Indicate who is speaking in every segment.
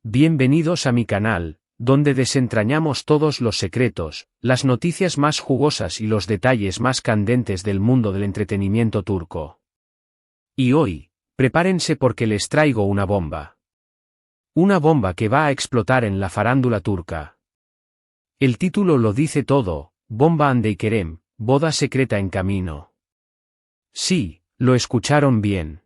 Speaker 1: Bienvenidos a mi canal, donde desentrañamos todos los secretos, las noticias más jugosas y los detalles más candentes del mundo del entretenimiento turco. Y hoy, prepárense porque les traigo una bomba. Una bomba que va a explotar en la farándula turca. El título lo dice todo: Bomba Hande Kerem, boda secreta en camino. Sí, lo escucharon bien.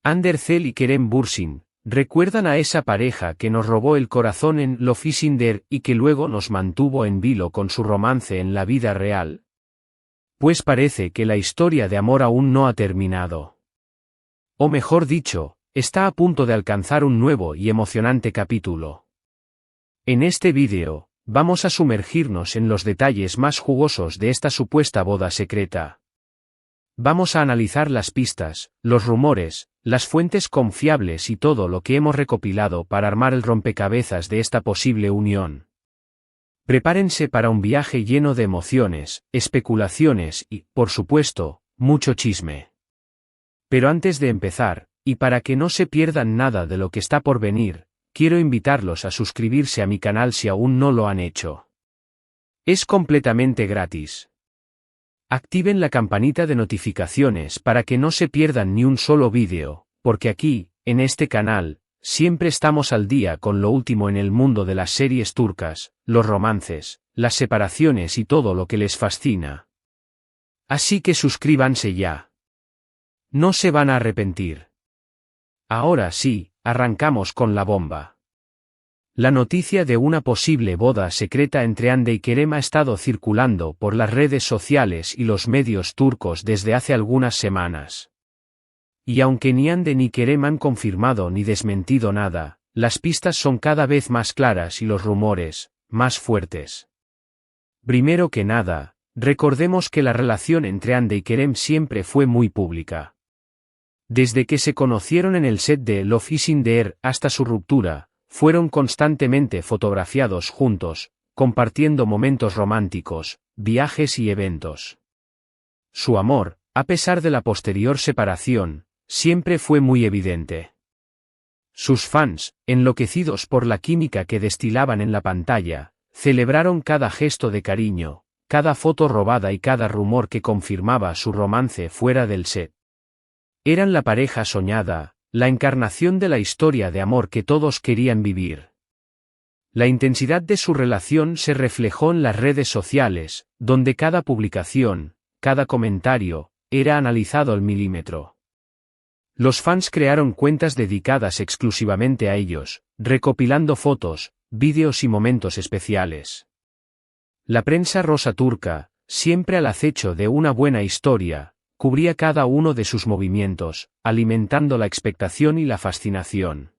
Speaker 1: Hande Erçel y Kerem Bürsin, ¿recuerdan a esa pareja que nos robó el corazón en Love is in the Air y que luego nos mantuvo en vilo con su romance en la vida real? Pues parece que la historia de amor aún no ha terminado. O mejor dicho, está a punto de alcanzar un nuevo y emocionante capítulo. En este vídeo, vamos a sumergirnos en los detalles más jugosos de esta supuesta boda secreta. Vamos a analizar las pistas, los rumores, las fuentes confiables y todo lo que hemos recopilado para armar el rompecabezas de esta posible unión. Prepárense para un viaje lleno de emociones, especulaciones y, por supuesto, mucho chisme. Pero antes de empezar, y para que no se pierdan nada de lo que está por venir, quiero invitarlos a suscribirse a mi canal si aún no lo han hecho. Es completamente gratis. Activen la campanita de notificaciones para que no se pierdan ni un solo vídeo, porque aquí, en este canal, siempre estamos al día con lo último en el mundo de las series turcas, los romances, las separaciones y todo lo que les fascina. Así que suscríbanse ya. No se van a arrepentir. Ahora sí, arrancamos con la bomba. La noticia de una posible boda secreta entre Hande y Kerem ha estado circulando por las redes sociales y los medios turcos desde hace algunas semanas. Y aunque ni Hande ni Kerem han confirmado ni desmentido nada, las pistas son cada vez más claras y los rumores, más fuertes. Primero que nada, recordemos que la relación entre Hande y Kerem siempre fue muy pública. Desde que se conocieron en el set de Love is in the Air hasta su ruptura, fueron constantemente fotografiados juntos, compartiendo momentos románticos, viajes y eventos. Su amor, a pesar de la posterior separación, siempre fue muy evidente. Sus fans, enloquecidos por la química que destilaban en la pantalla, celebraron cada gesto de cariño, cada foto robada y cada rumor que confirmaba su romance fuera del set. Eran la pareja soñada, la encarnación de la historia de amor que todos querían vivir. La intensidad de su relación se reflejó en las redes sociales, donde cada publicación, cada comentario, era analizado al milímetro. Los fans crearon cuentas dedicadas exclusivamente a ellos, recopilando fotos, vídeos y momentos especiales. La prensa rosa turca, siempre al acecho de una buena historia, cubría cada uno de sus movimientos, alimentando la expectación y la fascinación.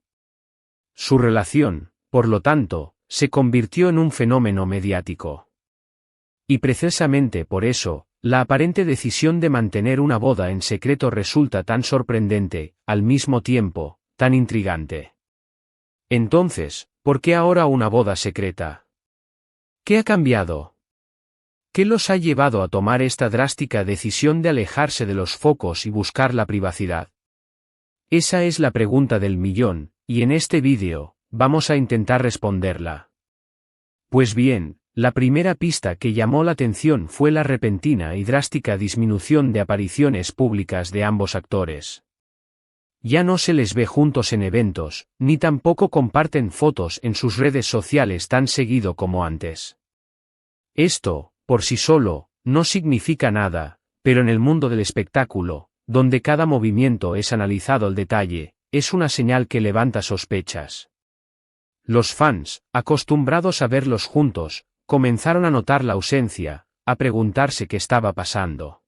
Speaker 1: Su relación, por lo tanto, se convirtió en un fenómeno mediático. Y precisamente por eso, la aparente decisión de mantener una boda en secreto resulta tan sorprendente, al mismo tiempo, tan intrigante. Entonces, ¿por qué ahora una boda secreta? ¿Qué ha cambiado? ¿Qué los ha llevado a tomar esta drástica decisión de alejarse de los focos y buscar la privacidad? Esa es la pregunta del millón, y en este vídeo, vamos a intentar responderla. Pues bien, la primera pista que llamó la atención fue la repentina y drástica disminución de apariciones públicas de ambos actores. Ya no se les ve juntos en eventos, ni tampoco comparten fotos en sus redes sociales tan seguido como antes. Esto, por sí solo, no significa nada, pero en el mundo del espectáculo, donde cada movimiento es analizado al detalle, es una señal que levanta sospechas. Los fans, acostumbrados a verlos juntos, comenzaron a notar la ausencia, a preguntarse qué estaba pasando.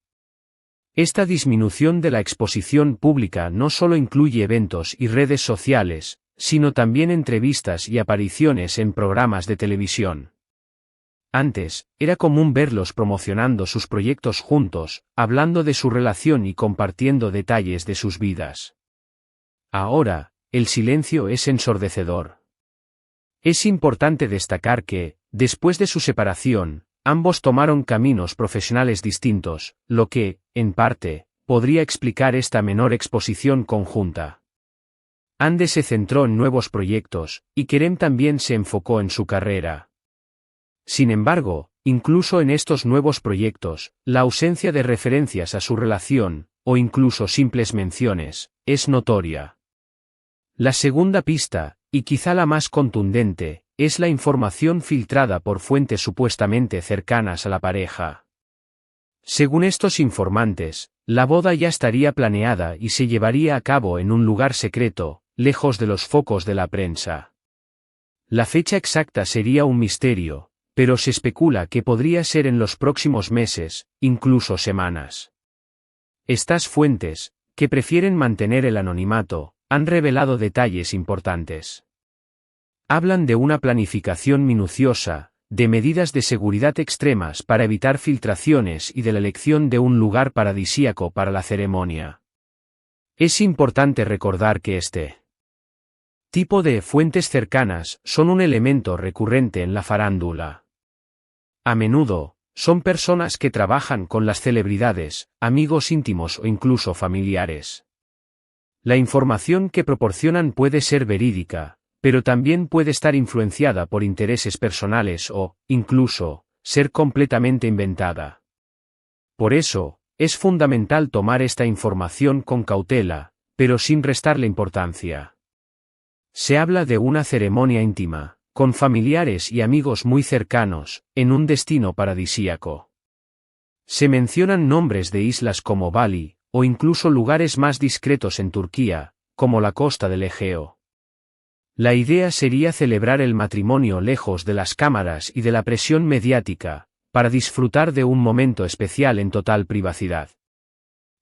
Speaker 1: Esta disminución de la exposición pública no solo incluye eventos y redes sociales, sino también entrevistas y apariciones en programas de televisión. Antes, era común verlos promocionando sus proyectos juntos, hablando de su relación y compartiendo detalles de sus vidas. Ahora, el silencio es ensordecedor. Es importante destacar que, después de su separación, ambos tomaron caminos profesionales distintos, lo que, en parte, podría explicar esta menor exposición conjunta. Ande se centró en nuevos proyectos, y Kerem también se enfocó en su carrera. Sin embargo, incluso en estos nuevos proyectos, la ausencia de referencias a su relación, o incluso simples menciones, es notoria. La segunda pista, y quizá la más contundente, es la información filtrada por fuentes supuestamente cercanas a la pareja. Según estos informantes, la boda ya estaría planeada y se llevaría a cabo en un lugar secreto, lejos de los focos de la prensa. La fecha exacta sería un misterio, pero se especula que podría ser en los próximos meses, incluso semanas. Estas fuentes, que prefieren mantener el anonimato, han revelado detalles importantes. Hablan de una planificación minuciosa, de medidas de seguridad extremas para evitar filtraciones y de la elección de un lugar paradisíaco para la ceremonia. Es importante recordar que este tipo de fuentes cercanas son un elemento recurrente en la farándula. A menudo, son personas que trabajan con las celebridades, amigos íntimos o incluso familiares. La información que proporcionan puede ser verídica, pero también puede estar influenciada por intereses personales o, incluso, ser completamente inventada. Por eso, es fundamental tomar esta información con cautela, pero sin restarle importancia. Se habla de una ceremonia íntima, con familiares y amigos muy cercanos, en un destino paradisíaco. Se mencionan nombres de islas como Bali, o incluso lugares más discretos en Turquía, como la costa del Egeo. La idea sería celebrar el matrimonio lejos de las cámaras y de la presión mediática, para disfrutar de un momento especial en total privacidad.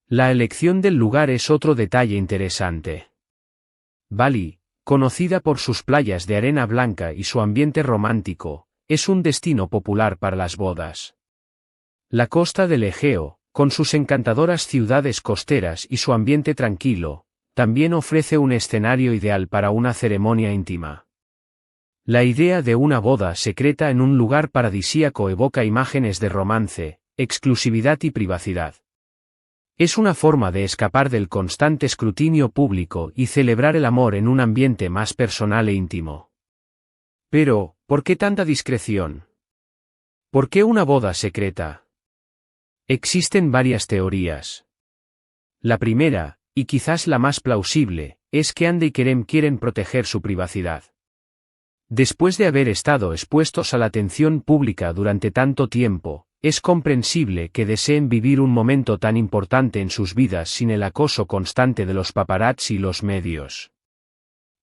Speaker 1: La elección del lugar es otro detalle interesante. Bali, conocida por sus playas de arena blanca y su ambiente romántico, es un destino popular para las bodas. La costa del Egeo, con sus encantadoras ciudades costeras y su ambiente tranquilo, también ofrece un escenario ideal para una ceremonia íntima. La idea de una boda secreta en un lugar paradisíaco evoca imágenes de romance, exclusividad y privacidad. Es una forma de escapar del constante escrutinio público y celebrar el amor en un ambiente más personal e íntimo. Pero, ¿por qué tanta discreción? ¿Por qué una boda secreta? Existen varias teorías. La primera, y quizás la más plausible, es que Hande y Kerem quieren proteger su privacidad. Después de haber estado expuestos a la atención pública durante tanto tiempo, es comprensible que deseen vivir un momento tan importante en sus vidas sin el acoso constante de los paparazzi y los medios.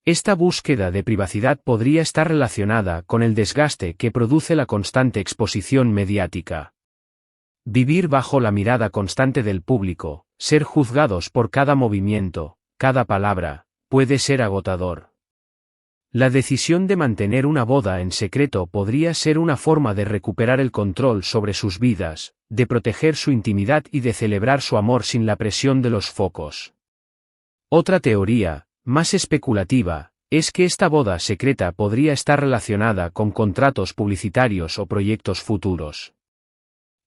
Speaker 1: Esta búsqueda de privacidad podría estar relacionada con el desgaste que produce la constante exposición mediática. Vivir bajo la mirada constante del público, ser juzgados por cada movimiento, cada palabra, puede ser agotador. La decisión de mantener una boda en secreto podría ser una forma de recuperar el control sobre sus vidas, de proteger su intimidad y de celebrar su amor sin la presión de los focos. Otra teoría, más especulativa, es que esta boda secreta podría estar relacionada con contratos publicitarios o proyectos futuros.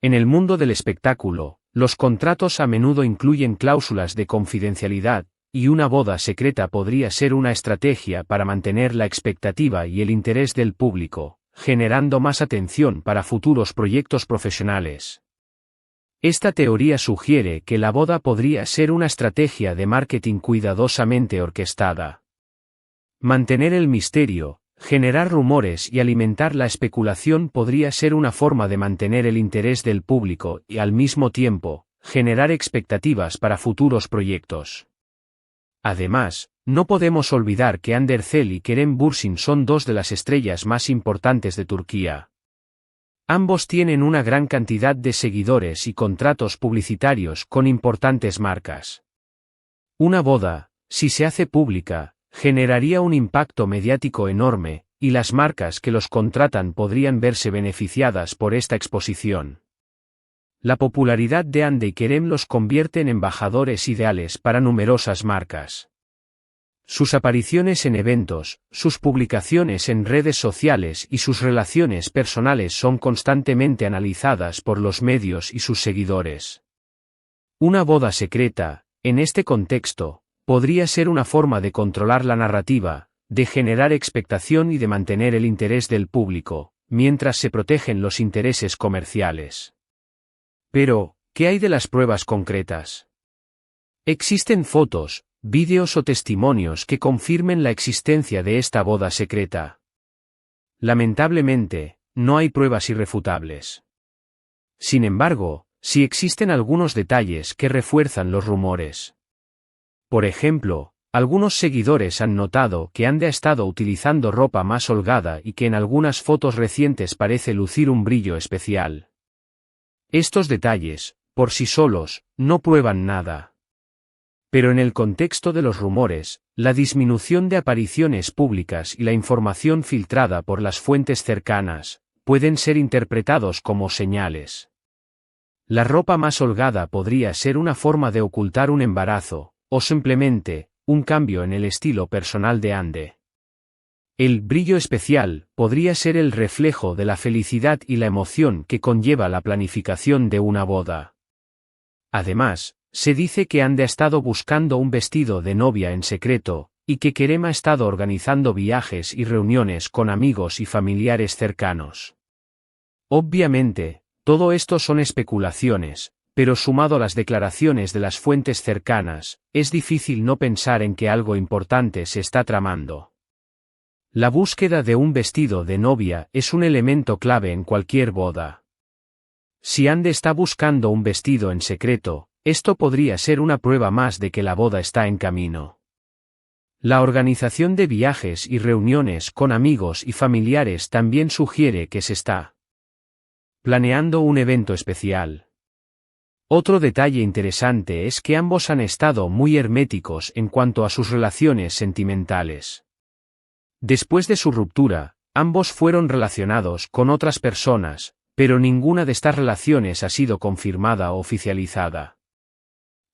Speaker 1: En el mundo del espectáculo, los contratos a menudo incluyen cláusulas de confidencialidad, y una boda secreta podría ser una estrategia para mantener la expectativa y el interés del público, generando más atención para futuros proyectos profesionales. Esta teoría sugiere que la boda podría ser una estrategia de marketing cuidadosamente orquestada. Mantener el misterio, generar rumores y alimentar la especulación podría ser una forma de mantener el interés del público y al mismo tiempo, generar expectativas para futuros proyectos. Además, no podemos olvidar que Hande Erçel y Kerem Bürsin son dos de las estrellas más importantes de Turquía. Ambos tienen una gran cantidad de seguidores y contratos publicitarios con importantes marcas. Una boda, si se hace pública, generaría un impacto mediático enorme, y las marcas que los contratan podrían verse beneficiadas por esta exposición. La popularidad de Hande y Kerem los convierte en embajadores ideales para numerosas marcas. Sus apariciones en eventos, sus publicaciones en redes sociales y sus relaciones personales son constantemente analizadas por los medios y sus seguidores. Una boda secreta, en este contexto, podría ser una forma de controlar la narrativa, de generar expectación y de mantener el interés del público, mientras se protegen los intereses comerciales. Pero, ¿qué hay de las pruebas concretas? ¿Existen fotos, vídeos o testimonios que confirmen la existencia de esta boda secreta? Lamentablemente, no hay pruebas irrefutables. Sin embargo, sí existen algunos detalles que refuerzan los rumores. Por ejemplo, algunos seguidores han notado que Ande ha estado utilizando ropa más holgada y que en algunas fotos recientes parece lucir un brillo especial. Estos detalles, por sí solos, no prueban nada. Pero en el contexto de los rumores, la disminución de apariciones públicas y la información filtrada por las fuentes cercanas, pueden ser interpretados como señales. La ropa más holgada podría ser una forma de ocultar un embarazo, o simplemente, un cambio en el estilo personal de Ande. El brillo especial podría ser el reflejo de la felicidad y la emoción que conlleva la planificación de una boda. Además, se dice que Ande ha estado buscando un vestido de novia en secreto, y que Kerem ha estado organizando viajes y reuniones con amigos y familiares cercanos. Obviamente, todo esto son especulaciones, pero sumado a las declaraciones de las fuentes cercanas, es difícil no pensar en que algo importante se está tramando. La búsqueda de un vestido de novia es un elemento clave en cualquier boda. Si Ande está buscando un vestido en secreto, esto podría ser una prueba más de que la boda está en camino. La organización de viajes y reuniones con amigos y familiares también sugiere que se está planeando un evento especial. Otro detalle interesante es que ambos han estado muy herméticos en cuanto a sus relaciones sentimentales. Después de su ruptura, ambos fueron relacionados con otras personas, pero ninguna de estas relaciones ha sido confirmada o oficializada.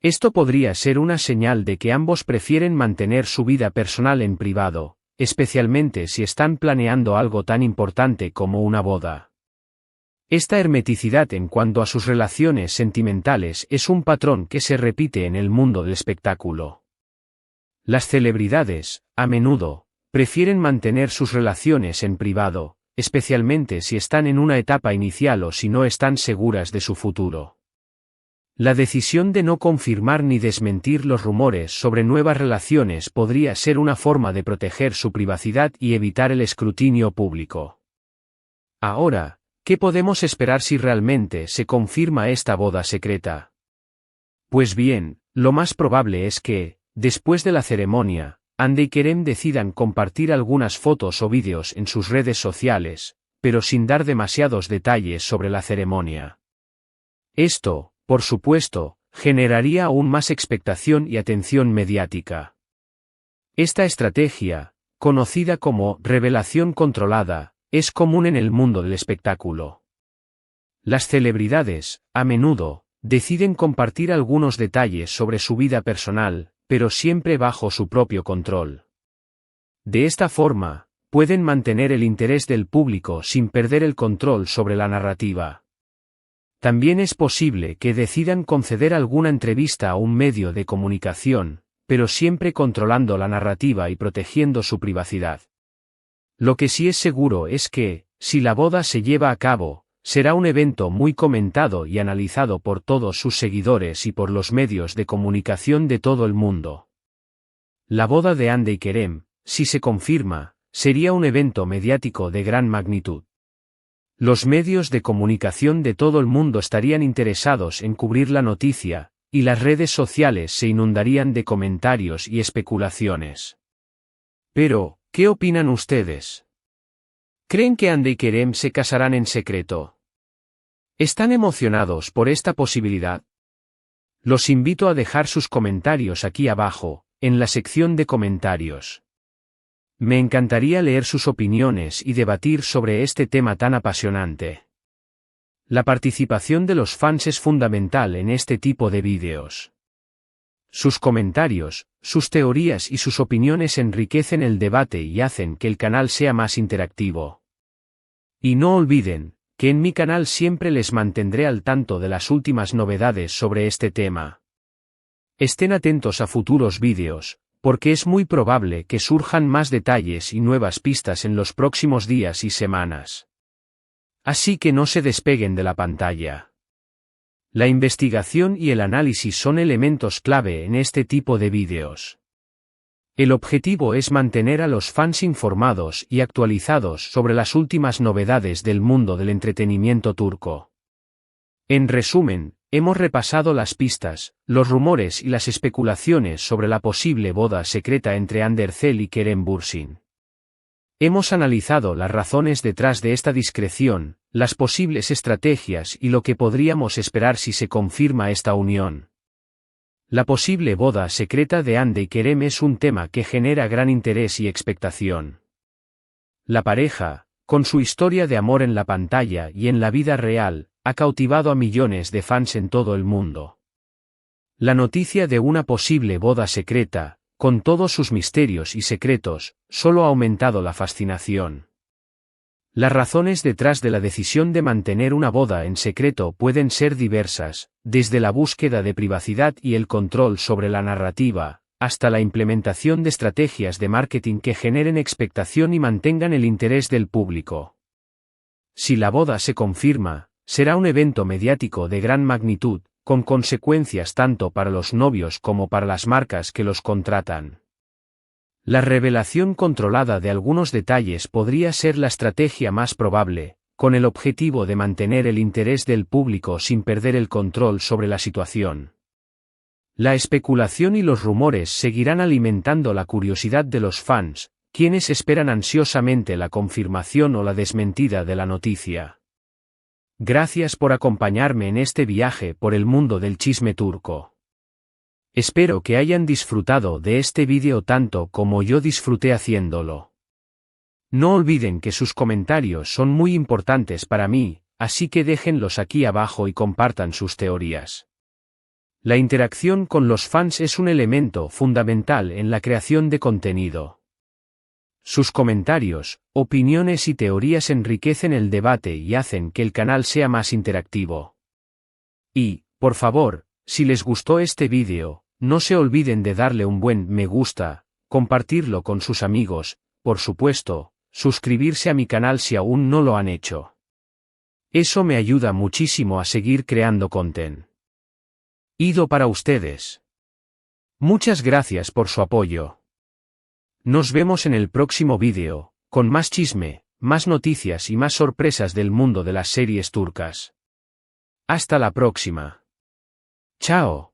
Speaker 1: Esto podría ser una señal de que ambos prefieren mantener su vida personal en privado, especialmente si están planeando algo tan importante como una boda. Esta hermeticidad en cuanto a sus relaciones sentimentales es un patrón que se repite en el mundo del espectáculo. Las celebridades, a menudo, prefieren mantener sus relaciones en privado, especialmente si están en una etapa inicial o si no están seguras de su futuro. La decisión de no confirmar ni desmentir los rumores sobre nuevas relaciones podría ser una forma de proteger su privacidad y evitar el escrutinio público. Ahora, ¿qué podemos esperar si realmente se confirma esta boda secreta? Pues bien, lo más probable es que, después de la ceremonia, Ande y Kerem decidan compartir algunas fotos o vídeos en sus redes sociales, pero sin dar demasiados detalles sobre la ceremonia. Esto, por supuesto, generaría aún más expectación y atención mediática. Esta estrategia, conocida como revelación controlada, es común en el mundo del espectáculo. Las celebridades, a menudo, deciden compartir algunos detalles sobre su vida personal, pero siempre bajo su propio control. De esta forma, pueden mantener el interés del público sin perder el control sobre la narrativa. También es posible que decidan conceder alguna entrevista a un medio de comunicación, pero siempre controlando la narrativa y protegiendo su privacidad. Lo que sí es seguro es que, si la boda se lleva a cabo, será un evento muy comentado y analizado por todos sus seguidores y por los medios de comunicación de todo el mundo. La boda de Ande y Kerem, si se confirma, sería un evento mediático de gran magnitud. Los medios de comunicación de todo el mundo estarían interesados en cubrir la noticia, y las redes sociales se inundarían de comentarios y especulaciones. Pero, ¿qué opinan ustedes? ¿Creen que Ande y Kerem se casarán en secreto? ¿Están emocionados por esta posibilidad? Los invito a dejar sus comentarios aquí abajo, en la sección de comentarios. Me encantaría leer sus opiniones y debatir sobre este tema tan apasionante. La participación de los fans es fundamental en este tipo de vídeos. Sus comentarios, sus teorías y sus opiniones enriquecen el debate y hacen que el canal sea más interactivo. Y no olviden, que en mi canal siempre les mantendré al tanto de las últimas novedades sobre este tema. Estén atentos a futuros vídeos, porque es muy probable que surjan más detalles y nuevas pistas en los próximos días y semanas. Así que no se despeguen de la pantalla. La investigación y el análisis son elementos clave en este tipo de vídeos. El objetivo es mantener a los fans informados y actualizados sobre las últimas novedades del mundo del entretenimiento turco. En resumen, hemos repasado las pistas, los rumores y las especulaciones sobre la posible boda secreta entre Hande Erçel y Kerem Bürsin. Hemos analizado las razones detrás de esta discreción, las posibles estrategias y lo que podríamos esperar si se confirma esta unión. La posible boda secreta de Hande y Kerem es un tema que genera gran interés y expectación. La pareja, con su historia de amor en la pantalla y en la vida real, ha cautivado a millones de fans en todo el mundo. La noticia de una posible boda secreta, con todos sus misterios y secretos, solo ha aumentado la fascinación. Las razones detrás de la decisión de mantener una boda en secreto pueden ser diversas, desde la búsqueda de privacidad y el control sobre la narrativa, hasta la implementación de estrategias de marketing que generen expectación y mantengan el interés del público. Si la boda se confirma, será un evento mediático de gran magnitud, con consecuencias tanto para los novios como para las marcas que los contratan. La revelación controlada de algunos detalles podría ser la estrategia más probable, con el objetivo de mantener el interés del público sin perder el control sobre la situación. La especulación y los rumores seguirán alimentando la curiosidad de los fans, quienes esperan ansiosamente la confirmación o la desmentida de la noticia. Gracias por acompañarme en este viaje por el mundo del chisme turco. Espero que hayan disfrutado de este vídeo tanto como yo disfruté haciéndolo. No olviden que sus comentarios son muy importantes para mí, así que déjenlos aquí abajo y compartan sus teorías. La interacción con los fans es un elemento fundamental en la creación de contenido. Sus comentarios, opiniones y teorías enriquecen el debate y hacen que el canal sea más interactivo. Y, por favor, si les gustó este vídeo, no se olviden de darle un buen me gusta, compartirlo con sus amigos, por supuesto, suscribirse a mi canal si aún no lo han hecho. Eso me ayuda muchísimo a seguir creando contenido. Ido para ustedes. Muchas gracias por su apoyo. Nos vemos en el próximo vídeo, con más chisme, más noticias y más sorpresas del mundo de las series turcas. Hasta la próxima. Chao.